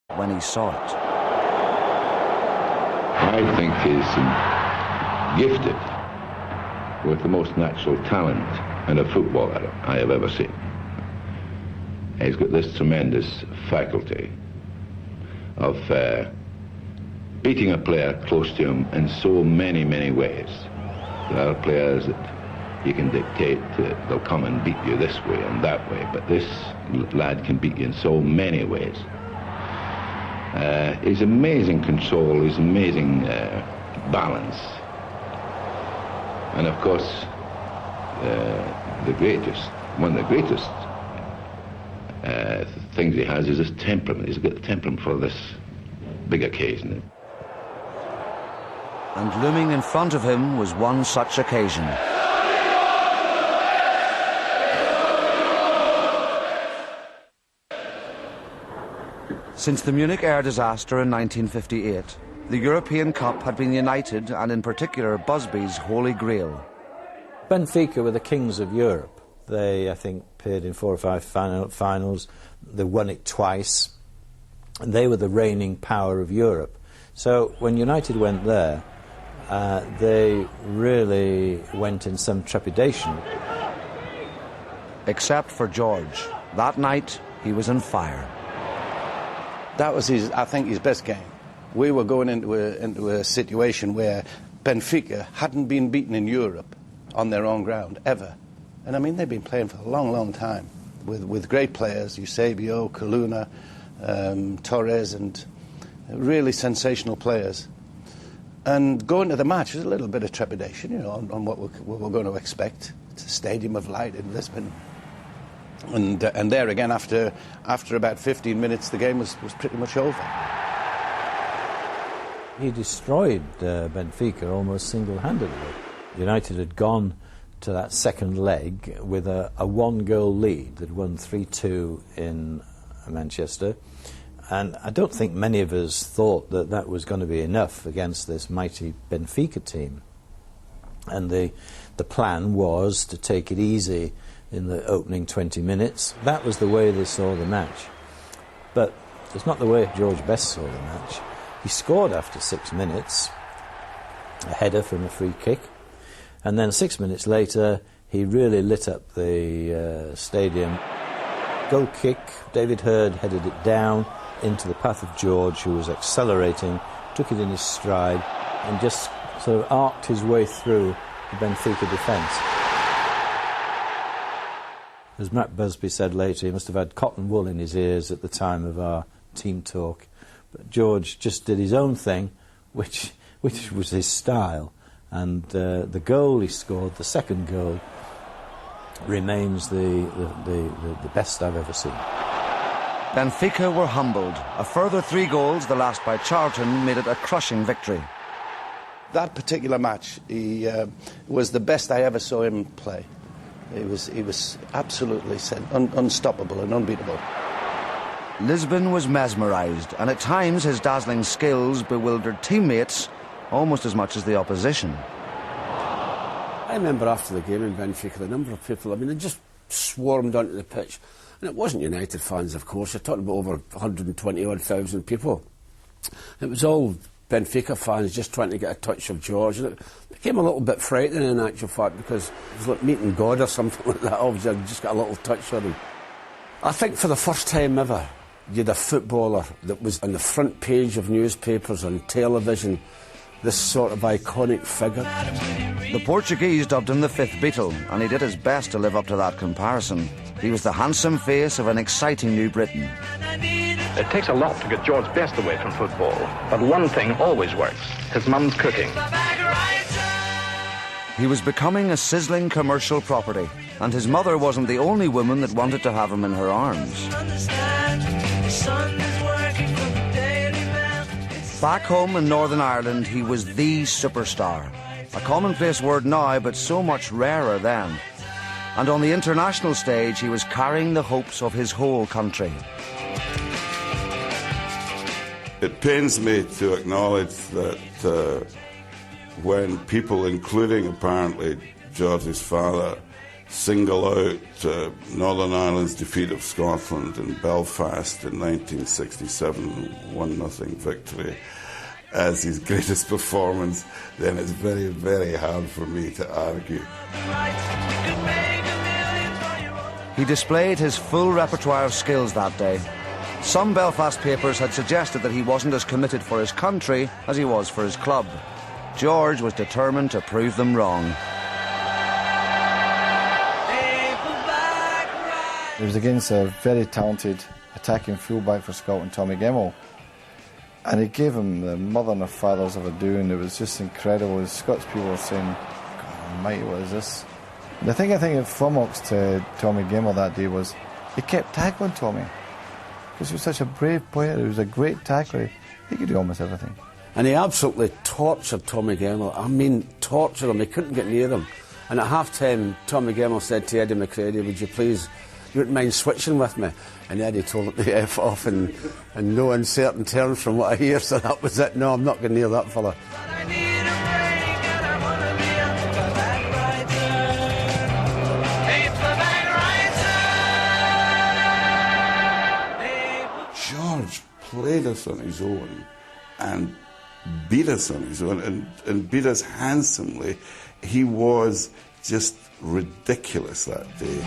when he saw it. I think he's gifted with the most natural talent in a footballer I have ever seen. He's got this tremendous faculty of beating a player close to him in so many, many ways. There are players that you can dictate they'll come and beat you this way and that way, but this lad can beat you in so many ways. His amazing control, his amazing balance, and of course one of the greatest things he has is his temperament. He's got the temperament for this big occasion. And looming in front of him was one such occasion. Since the Munich air disaster in 1958, the European Cup had been United, and in particular Busby's, holy grail. Benfica were the kings of Europe. They, I think, appeared in 4 or 5 finals. They won it twice. And they were the reigning power of Europe. So when United went there, they really went in some trepidation. Except for George. That night, he was on fire. That was, I think, his best game. We were going into a situation where Benfica hadn't been beaten in Europe on their own ground, ever. And I mean, they've been playing for a long, long time with great players, Eusebio, Coluna, Torres, and really sensational players. And going to the match was a little bit of trepidation, you know, on what we're going to expect. It's a stadium of light in Lisbon. And there again, after about 15 minutes, the game was pretty much over. He destroyed Benfica almost single-handedly. United had gone to that second leg with a one-goal lead. They'd won 3-2 in Manchester. And I don't think many of us thought that that was going to be enough against this mighty Benfica team. And the plan was to take it easy in the opening 20 minutes. That was the way they saw the match. But it's not the way George Best saw the match. He scored after 6 minutes, a header from a free kick, and then 6 minutes later he really lit up the stadium. Goal kick, David Hurd headed it down into the path of George, who was accelerating, took it in his stride and just sort of arced his way through the Benfica defence. As Matt Busby said later, he must have had cotton wool in his ears at the time of our team talk. But George just did his own thing, which was his style. And the goal he scored, the second goal, remains the best I've ever seen. Benfica were humbled. A further 3 goals, the last by Charlton, made it a crushing victory. That particular match, he was the best I ever saw him play. He was absolutely unstoppable and unbeatable. Lisbon was mesmerised, and at times his dazzling skills bewildered teammates almost as much as the opposition. I remember after the game in Benfica, the number of people, I mean, they just swarmed onto the pitch. And it wasn't United fans, of course. You're talking about over 120,000 people. It was all Benfica fans just trying to get a touch of George. And it became a little bit frightening in actual fact, because it was like meeting God or something like that. Obviously, I just got a little touch on him. I think for the first time ever, you had a footballer that was on the front page of newspapers, on television, this sort of iconic figure. The Portuguese dubbed him the fifth Beatle, and he did his best to live up to that comparison. He was the handsome face of an exciting new Britain. It takes a lot to get George Best away from football, but one thing always works: his mum's cooking. He was becoming a sizzling commercial property, and his mother wasn't the only woman that wanted to have him in her arms. Back home in Northern Ireland, he was the superstar. A commonplace word now, but so much rarer then. And on the international stage, he was carrying the hopes of his whole country. It pains me to acknowledge that when people, including apparently George's father, single out Northern Ireland's defeat of Scotland in Belfast in 1967, 1-0 victory, as his greatest performance, then it's very, very hard for me to argue. He displayed his full repertoire of skills that day. Some Belfast papers had suggested that he wasn't as committed for his country as he was for his club. George was determined to prove them wrong. It was against a very talented attacking fullback for Scotland, Tommy Gemmell. And he gave him the mother and the father's of a doing. It was just incredible. The Scots people were saying, God almighty, what is this? The thing I think that flummoxed Tommy Gemmell that day was he kept tackling Tommy. Because he was such a brave player, he was a great tackler. He could do almost everything. And he absolutely tortured Tommy Gemmell. I mean, tortured him. He couldn't get near him. And at half-time, Tommy Gemmell said to Eddie McCready, would you please, you wouldn't mind switching with me? And Eddie told him to F off in no uncertain terms from what I hear, so that was it. No, I'm not going near that fella. George played us on his own and beat us on his own and beat us handsomely. He was just ridiculous that day.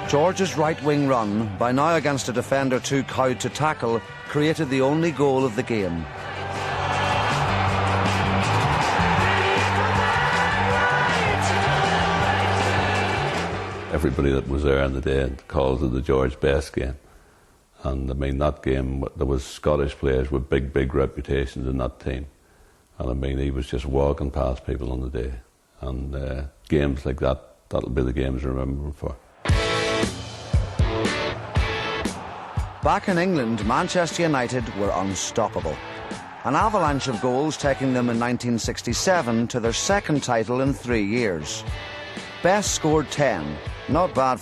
George's right-wing run, by now against a defender too cowed to tackle, created the only goal of the game. Everybody that was there on the day called it the George Best game. And I mean, that game, there was Scottish players with big, big reputations in that team. And I mean, he was just walking past people on the day. And games like that, that'll be the games I remember him for. Back in England, Manchester United were unstoppable. An avalanche of goals taking them in 1967 to their second title in 3 years. Best scored 10, not bad